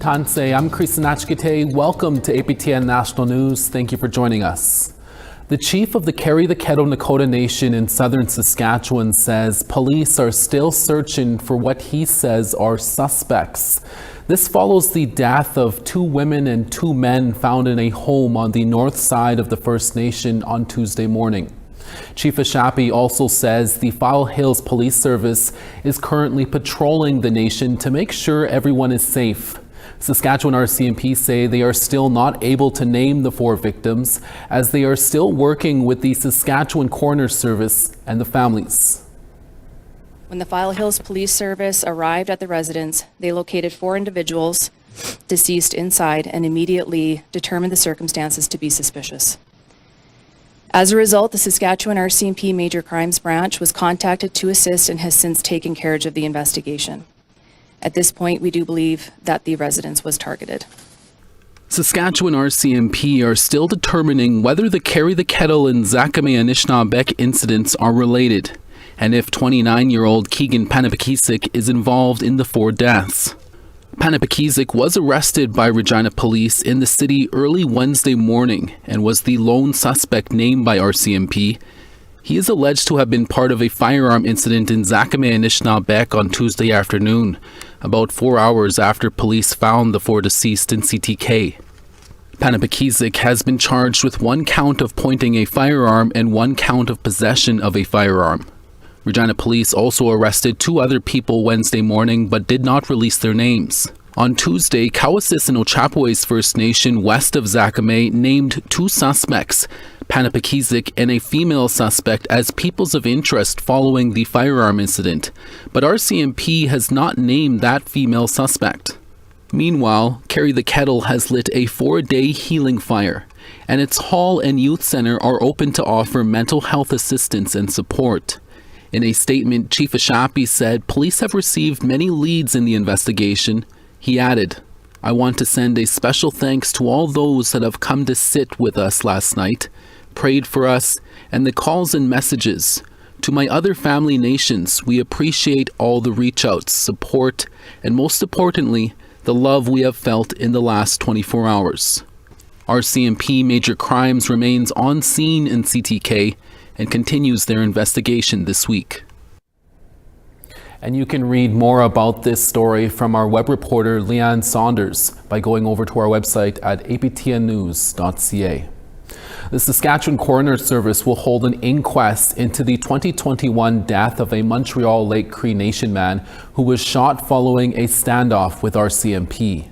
Tanse. I'm Chris Nachkite. Welcome to APTN National News. Thank you for joining us. The chief of the Carry the Kettle Nakota Nation in southern Saskatchewan says police are still searching for what he says are suspects. This follows the death of 2 women and 2 men found in a home on the north side of the First Nation on Tuesday morning. Chief Ashapi also says the File Hills Police Service is currently patrolling the nation to make sure everyone is safe. Saskatchewan RCMP say they are still not able to name the 4 victims as they are still working with the Saskatchewan Coroner Service and the families. When the File Hills Police Service arrived at the residence, they located 4 individuals deceased inside and immediately determined the circumstances to be suspicious. As a result, the Saskatchewan RCMP Major Crimes Branch was contacted to assist and has since taken carriage of the investigation. At this point, we do believe that the residence was targeted. Saskatchewan RCMP are still determining whether the Carry the Kettle and Zakame Anishinaabe incidents are related, and if 29-year-old Keegan Panapakisik is involved in the 4 deaths. Panapakisik was arrested by Regina police in the city early Wednesday morning and was the lone suspect named by RCMP. He is alleged to have been part of a firearm incident in Zakame Anishinaabe on Tuesday afternoon, about 4 hours after police found the 4 deceased in CTK. Panapakisik has been charged with 1 count of pointing a firearm and 1 count of possession of a firearm. Regina police also arrested 2 other people Wednesday morning but did not release their names. On Tuesday, Cowasis and Ochapowace First Nation west of Zakame named 2 suspects, Panapakisik and a female suspect, as peoples of interest following the firearm incident, but RCMP has not named that female suspect. Meanwhile, Carry the Kettle has lit a 4-day healing fire, and its hall and youth center are open to offer mental health assistance and support. In a statement, Chief Ashapi said police have received many leads in the investigation. He added, "I want to send a special thanks to all those that have come to sit with us last night, prayed for us, and the calls and messages. To my other family nations, we appreciate all the reach-outs, support, and most importantly, the love we have felt in the last 24 hours. RCMP Major Crimes remains on scene in CTK and continues their investigation this week." And you can read more about this story from our web reporter Leanne Saunders by going over to our website at aptnnews.ca. The Saskatchewan Coroner Service will hold an inquest into the 2021 death of a Montreal Lake Cree Nation man who was shot following a standoff with RCMP.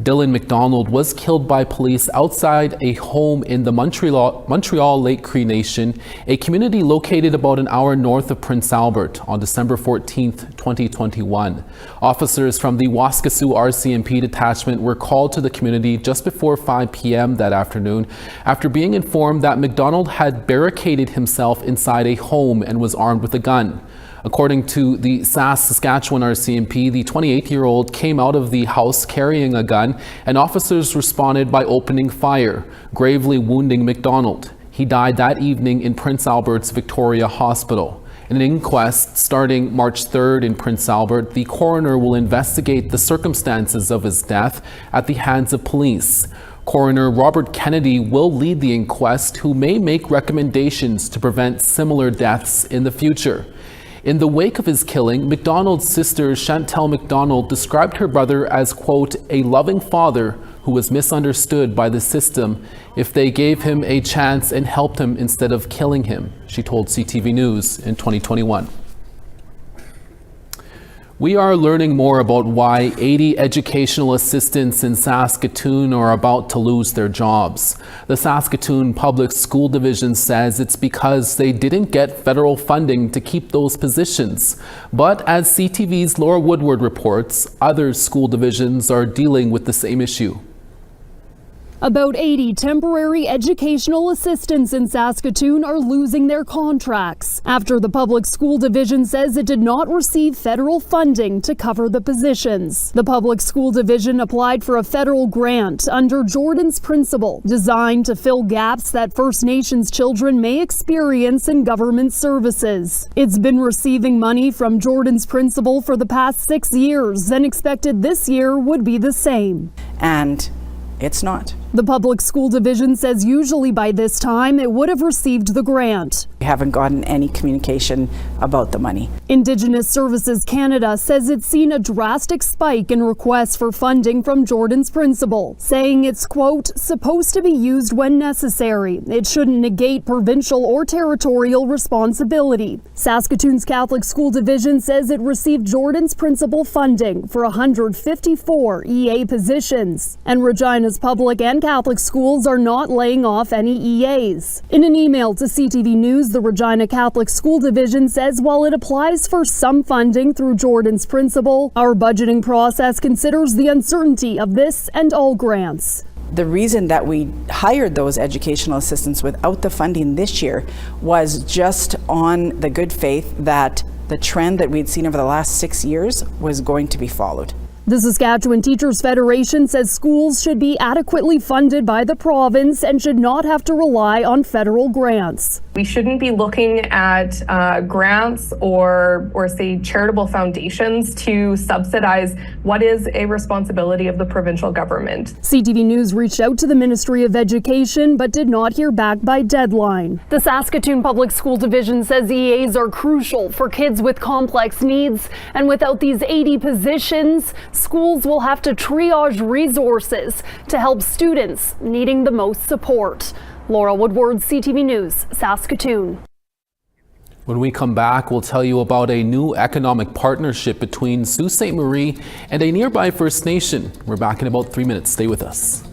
Dylan McDonald was killed by police outside a home in the Montreal Lake Cree Nation, a community located about an hour north of Prince Albert, on December 14th, 2021. Officers from the Waskesiu RCMP detachment were called to the community just before 5 p.m. that afternoon after being informed that McDonald had barricaded himself inside a home and was armed with a gun. According to the Saskatchewan RCMP, the 28-year-old came out of the house carrying a gun, and officers responded by opening fire, gravely wounding McDonald. He died that evening in Prince Albert's Victoria Hospital. In an inquest starting March 3rd in Prince Albert, the coroner will investigate the circumstances of his death at the hands of police. Coroner Robert Kennedy will lead the inquest, who may make recommendations to prevent similar deaths in the future. In the wake of his killing, McDonald's sister Chantel McDonald described her brother as, quote, "a loving father who was misunderstood by the system if they gave him a chance and helped him instead of killing him," she told CTV News in 2021. We are learning more about why 80 educational assistants in Saskatoon are about to lose their jobs. The Saskatoon Public School Division says it's because they didn't get federal funding to keep those positions. But as CTV's Laura Woodward reports, other school divisions are dealing with the same issue. About 80 temporary educational assistants in Saskatoon are losing their contracts after the public school division says it did not receive federal funding to cover the positions. The public school division applied for a federal grant under Jordan's Principle, designed to fill gaps that First Nations children may experience in government services. It's been receiving money from Jordan's Principle for the past 6 years and expected this year would be the same. And it's not. The public school division says usually by this time it would have received the grant. We haven't gotten any communication about the money. Indigenous Services Canada says it's seen a drastic spike in requests for funding from Jordan's Principle, saying it's, quote, supposed to be used when necessary. It shouldn't negate provincial or territorial responsibility. Saskatoon's Catholic School Division says it received Jordan's Principle funding for 154 EA positions, and Regina's public and Catholic schools are not laying off any EAs. In an email to CTV News, the Regina Catholic School Division says while it applies for some funding through Jordan's Principle, our budgeting process considers the uncertainty of this and all grants. The reason that we hired those educational assistants without the funding this year was just on the good faith that the trend that we'd seen over the last 6 years was going to be followed. The Saskatchewan Teachers Federation says schools should be adequately funded by the province and should not have to rely on federal grants. We shouldn't be looking at grants or say charitable foundations to subsidize what is a responsibility of the provincial government. CTV News reached out to the Ministry of Education but did not hear back by deadline. The Saskatoon Public School Division says EAs are crucial for kids with complex needs, and without these 80 positions, schools will have to triage resources to help students needing the most support. Laura Woodward, CTV News, Saskatoon. When we come back, we'll tell you about a new economic partnership between Sault Ste. Marie and a nearby First Nation. We're back in about 3 minutes. Stay with us.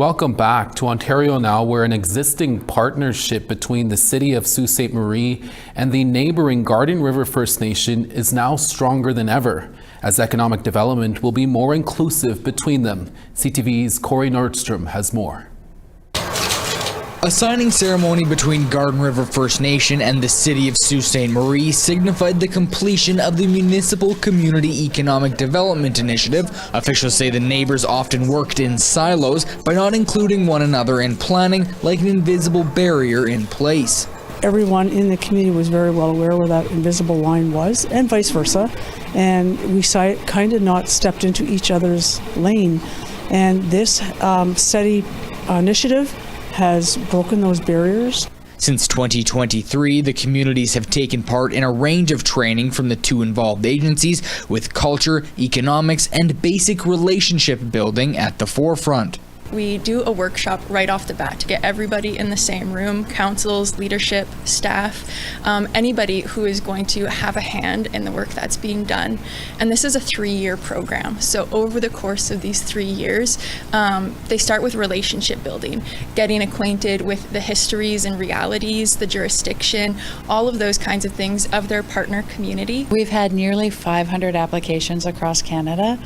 Welcome back to Ontario Now, where an existing partnership between the City of Sault Ste. Marie and the neighboring Garden River First Nation is now stronger than ever, as economic development will be more inclusive between them. CTV's Corey Nordstrom has more. A signing ceremony between Garden River First Nation and the City of Sault Ste. Marie signified the completion of the Municipal Community Economic Development Initiative. Officials say the neighbors often worked in silos by not including one another in planning, like an invisible barrier in place. Everyone in the community was very well aware where that invisible line was, and vice versa. And we kind of not stepped into each other's lane. And this SETI initiative has broken those barriers. Since 2023, the communities have taken part in a range of training from the two involved agencies, with culture, economics, and basic relationship building at the forefront. We do a workshop right off the bat to get everybody in the same room, councils, leadership, staff, anybody who is going to have a hand in the work that's being done. And this is a 3-year program. So over the course of these 3 years, they start with relationship building, getting acquainted with the histories and realities, the jurisdiction, all of those kinds of things of their partner community. We've had nearly 500 applications across Canada,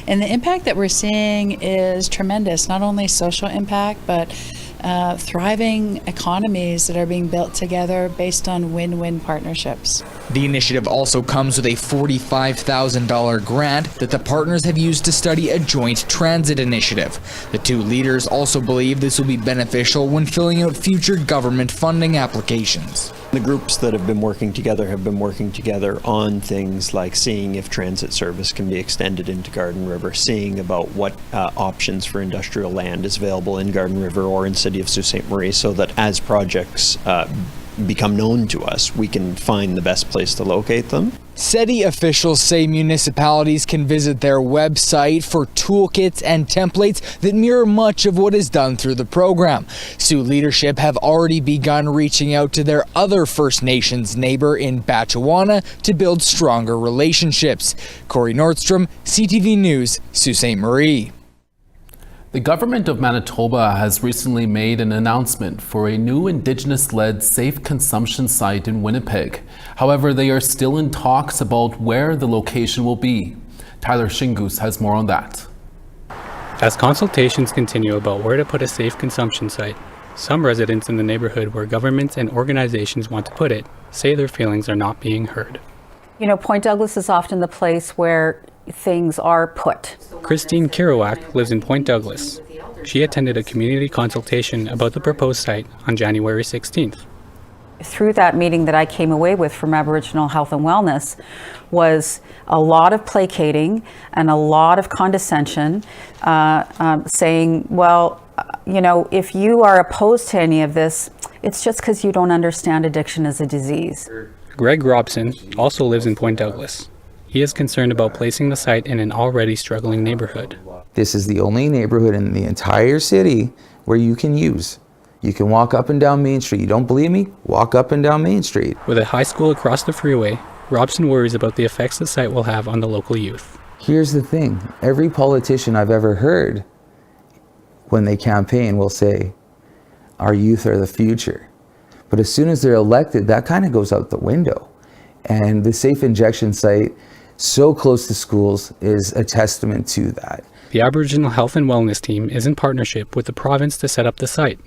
and the impact that we're seeing is tremendous. Not only social impact, but thriving economies that are being built together based on win-win partnerships. The initiative also comes with a $45,000 grant that the partners have used to study a joint transit initiative. The two leaders also believe this will be beneficial when filling out future government funding applications. The groups that have been working together on things like seeing if transit service can be extended into Garden River, seeing about what options for industrial land is available in Garden River or in City of Sault Ste. Marie, so that as projects become known to us, we can find the best place to locate them. SETI officials say municipalities can visit their website for toolkits and templates that mirror much of what is done through the program. Sioux leadership have already begun reaching out to their other First Nations neighbor in Batchewana to build stronger relationships. Corey Nordstrom, CTV News, Sault Ste. Marie. The government of Manitoba has recently made an announcement for a new Indigenous-led safe consumption site in Winnipeg. However, they are still in talks about where the location will be. Tyler Shingus has more on that. As consultations continue about where to put a safe consumption site, some residents in the neighborhood where governments and organizations want to put it say their feelings are not being heard. You know, Point Douglas is often the place where things are put. Christine Kerouac lives in Point Douglas. She attended a community consultation about the proposed site on January 16th. Through that meeting that I came away with from Aboriginal Health and Wellness was a lot of placating and a lot of condescension, saying, well, you know, if you are opposed to any of this, it's just because you don't understand addiction as a disease. Greg Robson also lives in Point Douglas. He is concerned about placing the site in an already struggling neighborhood. This is the only neighborhood in the entire city where you can use. You can walk up and down Main Street. You don't believe me? Walk up and down Main Street. With a high school across the freeway, Robson worries about the effects the site will have on the local youth. Here's the thing. Every politician I've ever heard, when they campaign, will say, our youth are the future. But as soon as they're elected, that kind of goes out the window. And the safe injection site, so close to schools, is a testament to that. The Aboriginal Health and Wellness team is in partnership with the province to set up the site.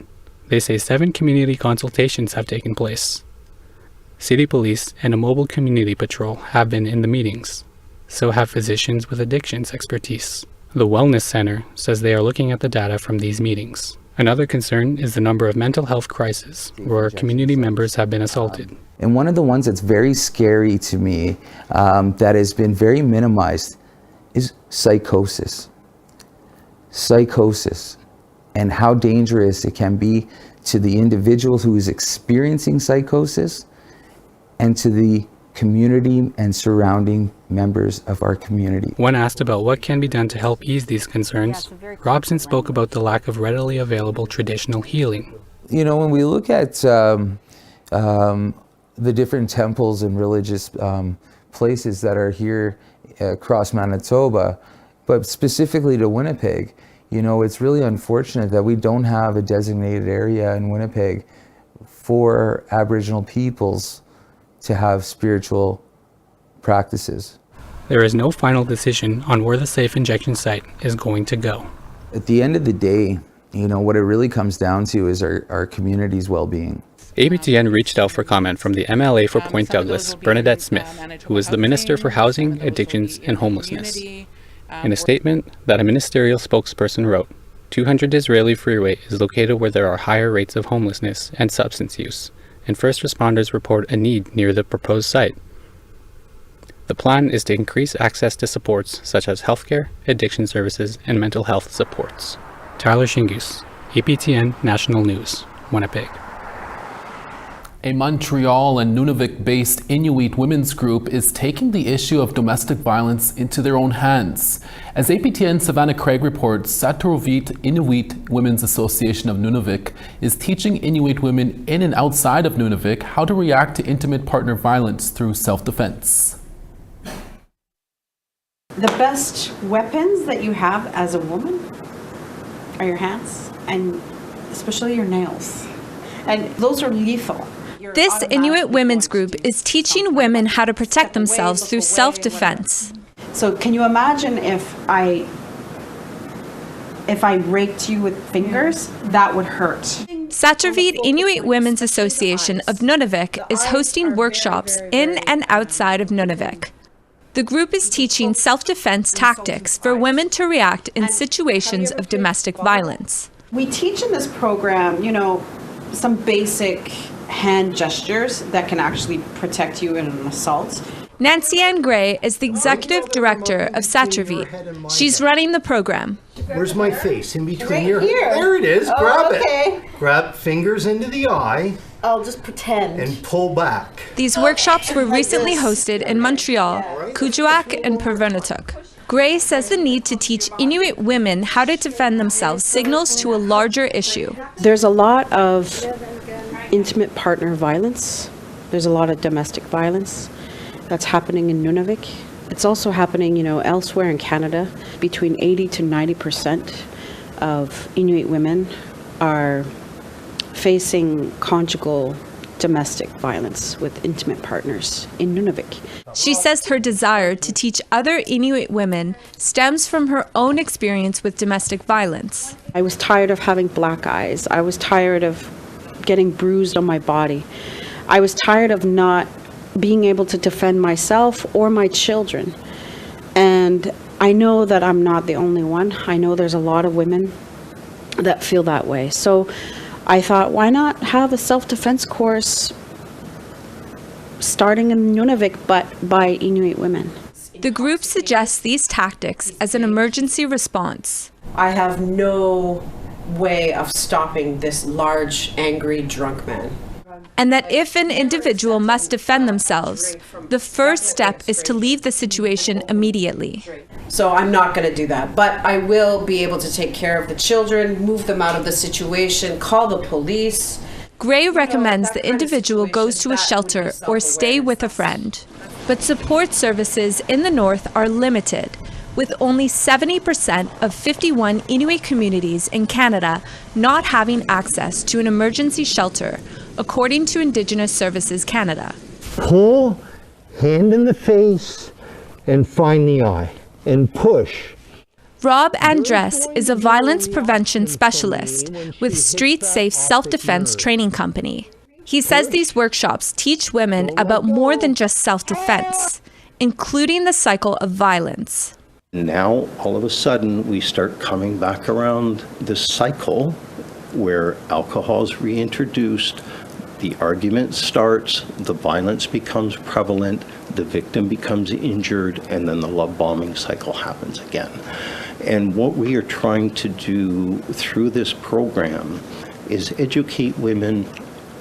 They say 7 community consultations have taken place. City police and a mobile community patrol have been in the meetings. So have physicians with addictions expertise. The Wellness Center says they are looking at the data from these meetings. Another concern is the number of mental health crises where community members have been assaulted. And one of the ones that's very scary to me, that has been very minimized, is psychosis. Psychosis, and how dangerous it can be to the individual who is experiencing psychosis and to the community and surrounding members of our community. When asked about what can be done to help ease these concerns, Robson spoke about the lack of readily available traditional healing. You know, when we look at the different temples and religious places that are here across Manitoba, but specifically to Winnipeg, You know, it's really unfortunate that we don't have a designated area in Winnipeg for Aboriginal peoples to have spiritual practices. There is no final decision on where the safe injection site is going to go. At the end of the day, you know, what it really comes down to is our community's well-being. APTN reached out for comment from the MLA for Point Douglas, Bernadette Smith, who is the Minister for Housing, Addictions and Homelessness. In a statement that a ministerial spokesperson wrote, 200 Disraeli Freeway is located where there are higher rates of homelessness and substance use, and first responders report a need near the proposed site. The plan is to increase access to supports such as healthcare, addiction services, and mental health supports. Tyler Shingus, APTN National News, Winnipeg. A Montreal and Nunavik-based Inuit women's group is taking the issue of domestic violence into their own hands. As APTN Savannah Craig reports, Saturovit Inuit Women's Association of Nunavik is teaching Inuit women in and outside of Nunavik how to react to intimate partner violence through self-defense. The best weapons that you have as a woman are your hands, and especially your nails. And those are lethal. This Inuit women's group is teaching women how to protect themselves through self-defense. So can you imagine if I raked you with fingers? That would hurt. Saturovit Inuit Women's Association of Nunavik is hosting workshops in and outside of Nunavik. The group is teaching self-defense tactics for women to react in situations of domestic violence. We teach in this program, you know, some basic hand gestures that can actually protect you in an assault. Nancy Ann Gray is the executive director of Saturovit. She's running the program. Where's my face? In between your... Here. There it is. Grab it. Okay. Grab fingers into the eye. I'll just pretend. And pull back. These workshops were recently hosted in Montreal, Kuujjuaq, and Pervernattuk. Gray says the need to teach Inuit women how to defend themselves signals to a larger issue. There's a lot of intimate partner violence. There's a lot of domestic violence that's happening in Nunavik. It's also happening, you know, elsewhere in Canada. Between 80 to 90% of Inuit women are facing conjugal domestic violence with intimate partners in Nunavik. She says her desire to teach other Inuit women stems from her own experience with domestic violence. I was tired of having black eyes. I was tired of getting bruised on my body. I was tired of not being able to defend myself or my children. And I know that I'm not the only one. I know there's a lot of women that feel that way. So I thought, why not have a self-defense course starting in Nunavik, but by Inuit women? The group suggests these tactics as an emergency response. I have no way of stopping this large, angry, drunk man. And that if an individual must defend themselves, the first step is to leave the situation immediately. So I'm not going to do that, but I will be able to take care of the children, move them out of the situation, call the police. Gray recommends the individual goes to a shelter or stay with a friend. But support services in the north are limited, with only 70% of 51 Inuit communities in Canada not having access to an emergency shelter, according to Indigenous Services Canada. Pull, hand in the face, and find the eye, and push. Rob Andres is a violence prevention specialist with Street Safe Self-Defense Training Company. He says these workshops teach women about more than just self-defense, including the cycle of violence. Now, all of a sudden, we start coming back around this cycle where alcohol is reintroduced, the argument starts, the violence becomes prevalent, the victim becomes injured, and then the love bombing cycle happens again. And what we are trying to do through this program is educate women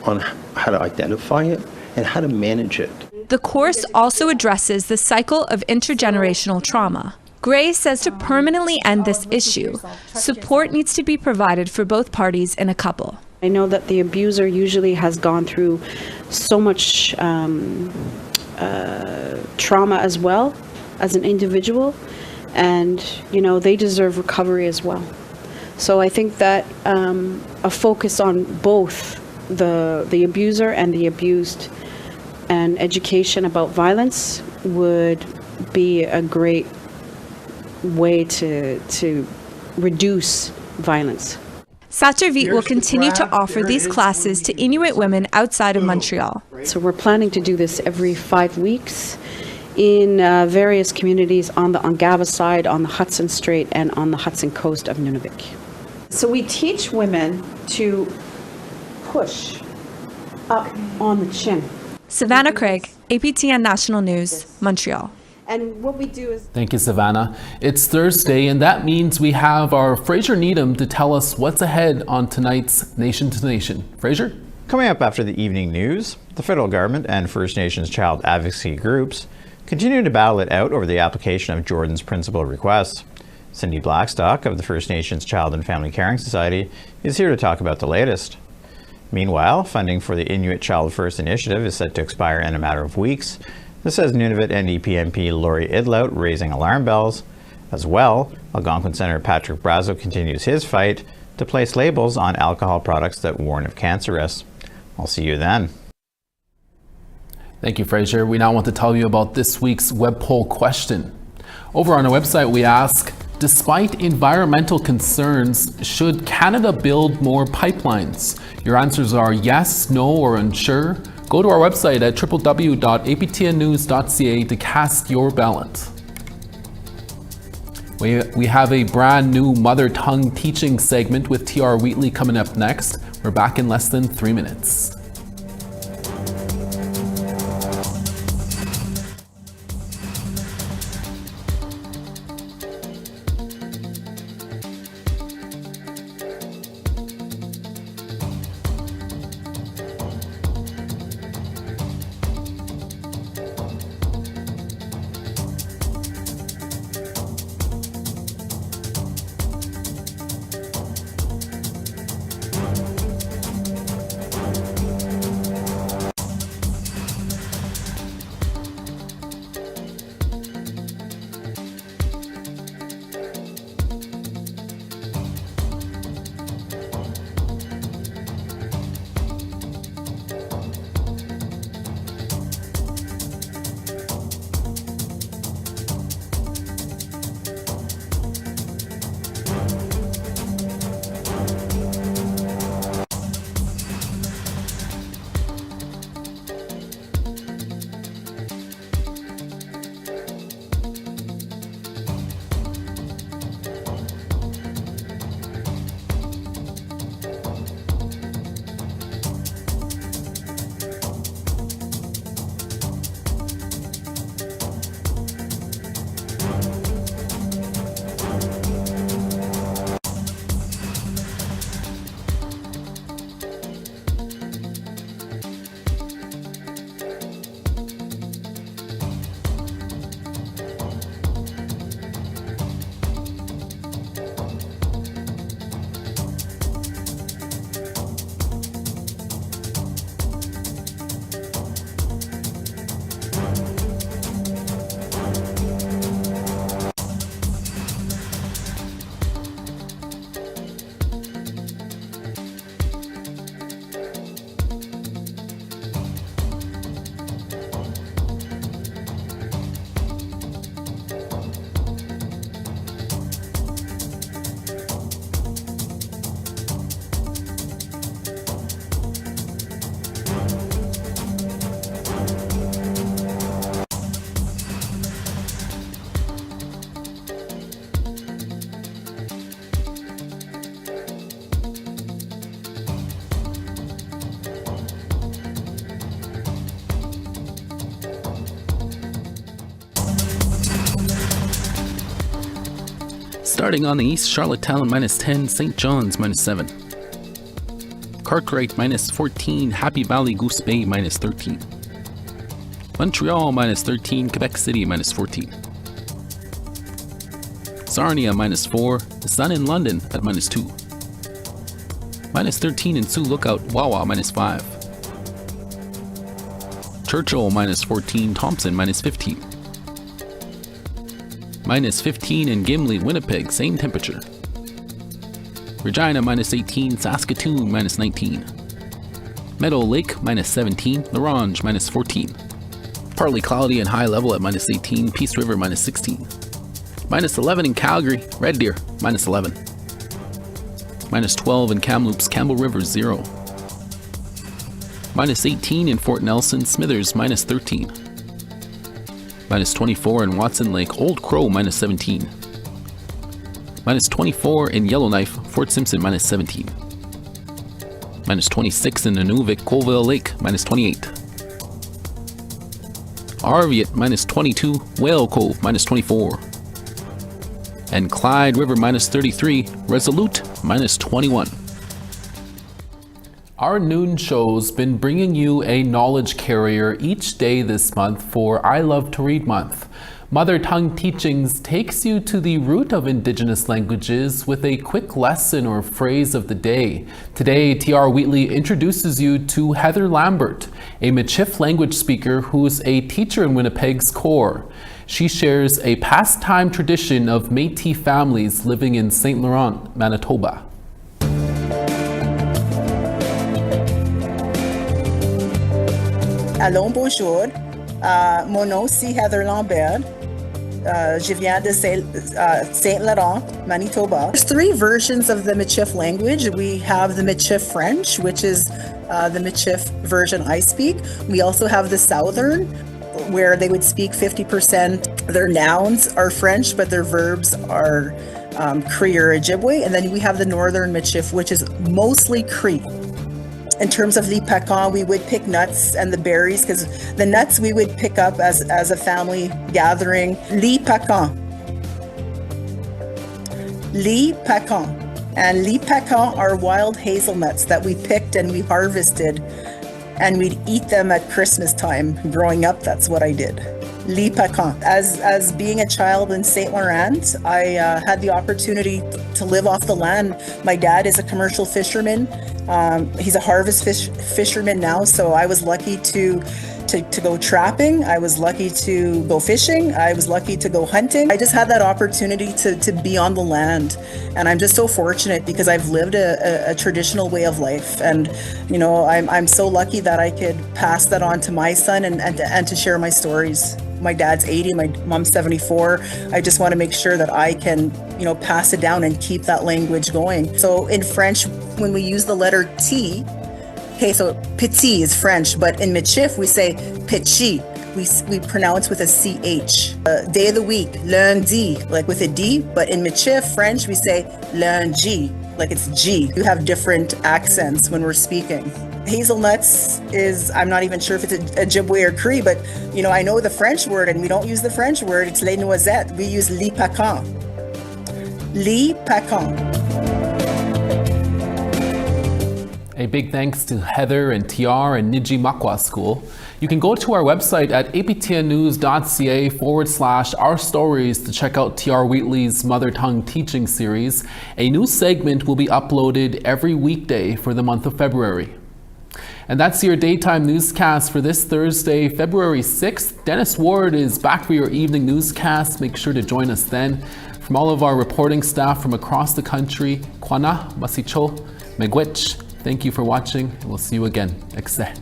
on how to identify it and how to manage it. The course also addresses the cycle of intergenerational trauma. Gray says to permanently end this issue, support needs to be provided for both parties in a couple. I know that the abuser usually has gone through so much trauma as well as an individual, and you know, they deserve recovery as well. So I think that a focus on both the abuser and the abused and education about violence would be a great way to reduce violence. Sattervik will continue to offer these classes to Inuit women outside of Montreal. So we're planning to do this every 5 weeks in various communities on the Ungava side, on the Hudson Strait, and on the Hudson coast of Nunavik. So we teach women to push up on the chin. Savannah Craig, APTN National News, Montreal. And what we do is... Thank you, Savannah. It's Thursday, and that means we have our Fraser Needham to tell us what's ahead on tonight's Nation to Nation. Fraser? Coming up after the evening news, the federal government and First Nations child advocacy groups continue to battle it out over the application of Jordan's principal requests. Cindy Blackstock of the First Nations Child and Family Caring Society is here to talk about the latest. Meanwhile, funding for the Inuit Child First initiative is set to expire in a matter of weeks. This has Nunavut NDP MP Laurie Idlout raising alarm bells. As well, Algonquin Senator Patrick Brazo continues his fight to place labels on alcohol products that warn of cancer risks. I'll see you then. Thank you, Fraser. We now want to tell you about this week's web poll question. Over on our website, we ask, despite environmental concerns, should Canada build more pipelines? Your answers are yes, no, or unsure. Go to our website at www.aptnnews.ca to cast your ballot. We have a brand new mother tongue teaching segment with TR Wheatley coming up next. We're back in less than 3 minutes. Starting on the east, Charlottetown -10, St. John's -7. Cartwright -14, Happy Valley Goose Bay -13. Montreal -13, Quebec City -14. Sarnia -4, the Sun in London at -2. -13 in Sioux Lookout, Wawa -5. Churchill -14, Thompson -15. -15 in Gimli, Winnipeg, same temperature. Regina minus 18, Saskatoon minus 19. Meadow Lake minus 17, La Ronge minus 14. Partly cloudy and high level at minus 18, Peace River minus 16. Minus 11 in Calgary, Red Deer minus 11. Minus 12 in Kamloops, Campbell River 0. Minus 18 in Fort Nelson, Smithers minus 13. Minus 24 in Watson Lake, Old Crow minus 17. Minus 24 in Yellowknife, Fort Simpson minus 17. Minus 26 in Nunavut, Colville Lake minus 28. Arviat minus 22, Whale Cove minus 24. And Clyde River minus 33, Resolute minus 21. Our noon show's been bringing you a knowledge carrier each day this month for I Love to Read Month. Mother Tongue Teachings takes you to the root of Indigenous languages with a quick lesson or phrase of the day. Today, T.R. Wheatley introduces you to Heather Lambert, a Michif language speaker who's a teacher in Winnipeg's core. She shares a pastime tradition of Métis families living in St. Laurent, Manitoba. Allons, bonjour. Mon nom c'est Heather Lambert. Je viens de St. Laurent, Manitoba. There's three versions of the Michif language. We have the Michif French, which is the Michif version I speak. We also have the Southern, where they would speak 50%. Their nouns are French, but their verbs are Cree or Ojibwe. And then we have the Northern Michif, which is mostly Cree. In terms of li pacan, we would pick nuts and the berries, because the nuts we would pick up as a family gathering. Li pacan. Li pacan. And li pacan are wild hazelnuts that we picked and we harvested, and we'd eat them at Christmas time. Growing up, that's what I did. Li pacan. As being a child in St. Laurent, I had the opportunity to live off the land. My dad is a commercial fisherman. He's a harvest fisherman now, so I was lucky to go trapping. I was lucky to go fishing. I was lucky to go hunting. I just had that opportunity to be on the land, and I'm just so fortunate because I've lived a traditional way of life, and you know, I'm so lucky that I could pass that on to my son and to share my stories. My dad's 80, my mom's 74. I just want to make sure that I can, you know, pass it down and keep that language going. So in French, when we use the letter T, okay, so petit is French, but in Michif we say petit. We pronounce with a CH. Day of the week, lundi, like with a D, but in Michif French we say lundi, like it's G. You have different accents when we're speaking. Hazelnuts is, I'm not even sure if it's a Ojibwe or Cree, but you know, I know the French word and we don't use the French word, it's les noisettes. We use li pacan. Li pacan. A big thanks to Heather and TR and Niji Makwa School. You can go to our website at aptnnews.ca/our stories to check out TR Wheatley's Mother Tongue Teaching Series. A new segment will be uploaded every weekday for the month of February. And that's your daytime newscast for this Thursday, February 6th. Dennis Ward is back for your evening newscast. Make sure to join us then. From all of our reporting staff from across the country, Kwana, Masicho, Megwech, thank you for watching, and we'll see you again. Ekse.